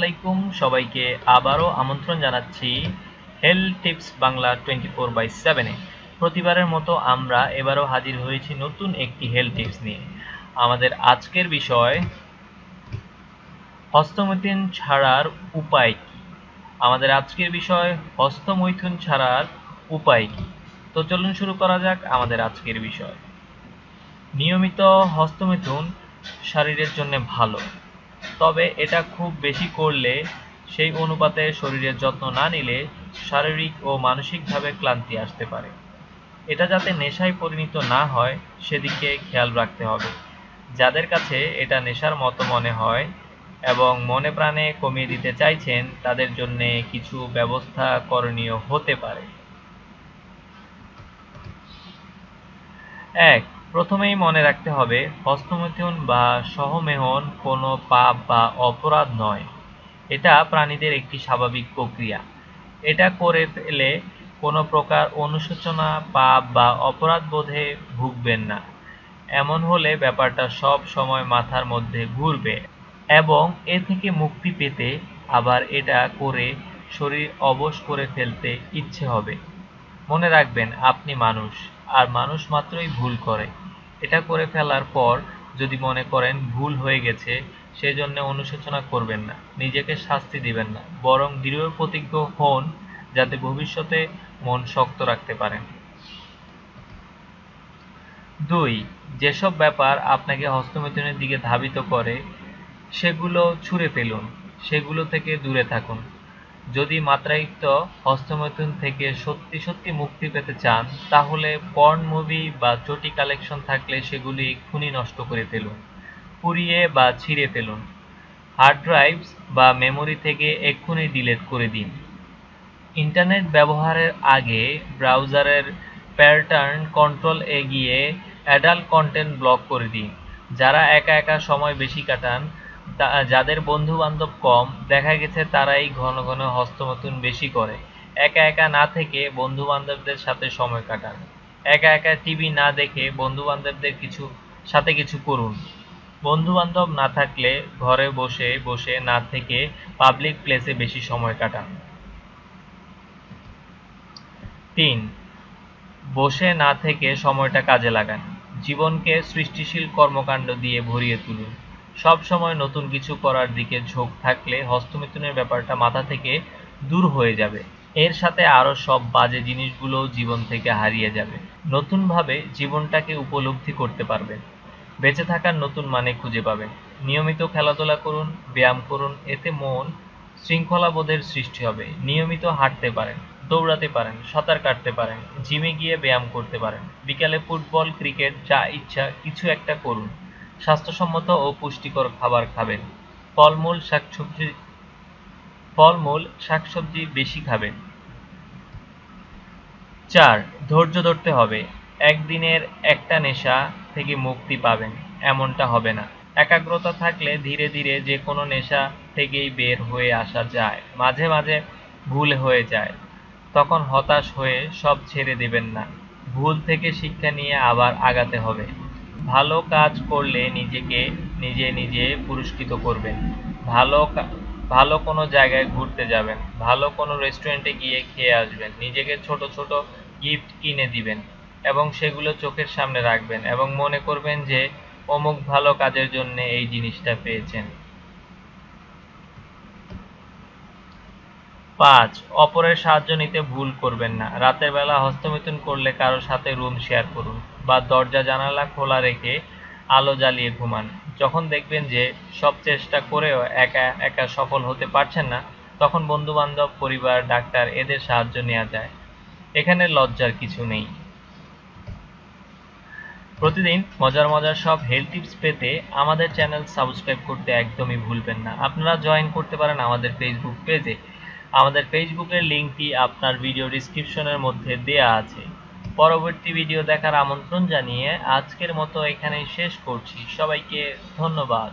আলাইকুম সবাইকে আবারও আমন্ত্রণ জানাচ্ছি হেলথ টিপস বাংলা 24/7 এ। প্রতিবারের মতো আমরা এবারও হাজির হয়েছি নতুন একটি হেলথ টিপস নিয়ে। আমাদের আজকের বিষয় হস্তমৈথুন ছাড়ার উপায় কি। তো চলুন শুরু করা যাক আমাদের আজকের বিষয়। নিয়মিত হস্তমৈথুন শরীরের জন্য ভালো, তবে এটা খুব বেশি করলে সেই অনুপাতে শরীরের যত্ন না নিলে শারীরিক ও মানসিকভাবে ক্লান্তি আসতে পারে। এটা যাতে নেশায় পরিণত না হয় সেদিকে খেয়াল রাখতে হবে। যাদের কাছে এটা নেশার মতো মনে হয় এবং মনে প্রাণে কমিয়ে দিতে চাইছেন তাদের জন্য কিছু ব্যবস্থা করণীয় হতে পারে। ১. প্রথমেই মনে রাখতে হবে হস্তমৈথুন বা সহমেহন কোনো পাপ বা অপরাধ নয়। এটা প্রাণীদের একটি স্বাভাবিক প্রক্রিয়া। এটা করে ফেলে কোনো প্রকার অনুশোচনা, পাপ বা অপরাধ বোধে ভুগবেন না। এমন হলে ব্যাপারটা সব সময় মাথার মধ্যে ঘুরবে এবং এ থেকে মুক্তি পেতে আবার এটা করে শরীর অবশ করে ফেলতে ইচ্ছে হবে। মনে রাখবেন আপনি মানুষ, আর মানুষ মাত্রই ভুল করে। এটা করে ফেলার পর যদি মনে করেন ভুল হয়ে গেছে সেজন্য অনুশোচনা করবেন না, নিজেকে শাস্তি দিবেন না, বরং দৃঢ় প্রতিজ্ঞ হন যাতে ভবিষ্যতে মন শক্ত রাখতে পারেন। ২. যেসব ব্যাপার আপনাকে হস্তমৈথুনের দিকে ধাবিত করে সেগুলো ছুঁড়ে ফেলুন, সেগুলো থেকে দূরে থাকুন। যদি মাত্রাতিরিক্ত হস্তমৈথুন থেকে সত্যি সত্যি মুক্তি পেতে চান তাহলে পর্ন মুভি বা চটি কালেকশন থাকলে সেগুলি এক্ষুনি নষ্ট করে ফেলুন, পুড়িয়ে বা ছিঁড়ে ফেলুন। হার্ড ড্রাইভস বা মেমোরি থেকে এক্ষুনি ডিলিট করে দিন। ইন্টারনেট ব্যবহারের আগে ব্রাউজারের প্যাটার্ন কন্ট্রোল এ গিয়ে অ্যাডাল্ট কন্টেন্ট ব্লক করে দিন। যারা একা একা সময় বেশি কাটান, যাদের বন্ধু বান্ধব কম, দেখা গেছে তারাই ঘন ঘন হস্তমৈথুন বেশি করে। একা একা না থেকে বন্ধু বান্ধবদের সাথে সময় কাটান। একা একা টিভি না দেখে বন্ধু বান্ধবদের সাথে কিছু করুন। বন্ধু বান্ধব না থাকলে ঘরে বসে বসে না থেকে পাবলিক প্লেসে বেশি সময় কাটান। ৩. বসে না থেকে সময়টা কাজে লাগান। জীবনকে সৃষ্টিশীল কর্মকাণ্ড দিয়ে ভরিয়ে তুলুন। সব সময় নতুন কিছু করার দিকে ঝোঁক থাকলে হস্তমৈথুনের ব্যাপারটা মাথা থেকে দূর হয়ে যাবে। এর সাথে আরও সব বাজে জিনিসগুলোও জীবন থেকে হারিয়ে যাবে। নতুনভাবে জীবনটাকে উপলব্ধি করতে পারবেন। বেঁচে থাকার নতুন মানে খুঁজে পাবেন। নিয়মিত খেলাধুলা করুন, ব্যায়াম করুন, এতে মন শৃঙ্খলাবোধের সৃষ্টি হবে। নিয়মিত হাঁটতে পারেন, দৌড়াতে পারেন, সাঁতার কাটতে পারেন, জিমে গিয়ে ব্যায়াম করতে পারেন। বিকালে ফুটবল, ক্রিকেট, যা ইচ্ছা কিছু একটা করুন। স্বাস্থ্যসম্মত ও পুষ্টিকর খাবার খাবেন। ফলমূল, শাকসবজি বেশি খাবেন। ৪. ধৈর্য ধরতে হবে। একদিনের একটা নেশা থেকে মুক্তি পাবেন এমনটা হবে না। একাগ্রতা থাকলে ধীরে ধীরে যে কোনো নেশা থেকেই বের হয়ে আসা যায়। মাঝে মাঝে ভুল হয়ে যায়, তখন হতাশ হয়ে সব ছেড়ে দেবেন না। ভুল থেকে শিক্ষা নিয়ে আবার আগাতে হবে। ভালো কাজ করলে নিজেকে নিজে পুরস্কৃত করবেন। ভালো কোনো জায়গায় ঘুরতে যাবেন, ভালো কোনো রেস্টুরেন্টে গিয়ে খেয়ে আসবেন, নিজেকে ছোট ছোট গিফট কিনে দিবেন এবং সেগুলো চোখের সামনে রাখবেন এবং মনে করবেন যে অমুক ভালো কাজের জন্য এই জিনিসটা পেয়েছেন। ৫. অপরের সাহায্য নিতে ভুল করবেন না। রাতের বেলা হস্তমৈথুন করলে কারো সাথে রুম শেয়ার করুন বা দরজা জানালা খোলা রেখে আলো জ্বালিয়ে ঘুমান। যখন দেখবেন যে সব চেষ্টা করেও একা একা সফল হতে পারছেন না, তখন বন্ধু বান্ধব, পরিবার, ডাক্তার এদের সাহায্য নেওয়া যায়। এখানে লজ্জার কিছু নেই। প্রতিদিন মজার মজার সব হেলথ টিপস পেতে আমাদের চ্যানেল সাবস্ক্রাইব করতে একদমই ভুলবেন না। আপনারা জয়েন করতে পারেন আমাদের ফেসবুক পেজে। আমাদের ফেসবুকের লিঙ্কটি আপনার ভিডিও ডিসক্রিপশনের মধ্যে দেয়া আছে। পরবর্তী ভিডিও দেখার আমন্ত্রণ জানিয়ে আজকের মতো এখানেই শেষ করছি। সবাইকে ধন্যবাদ।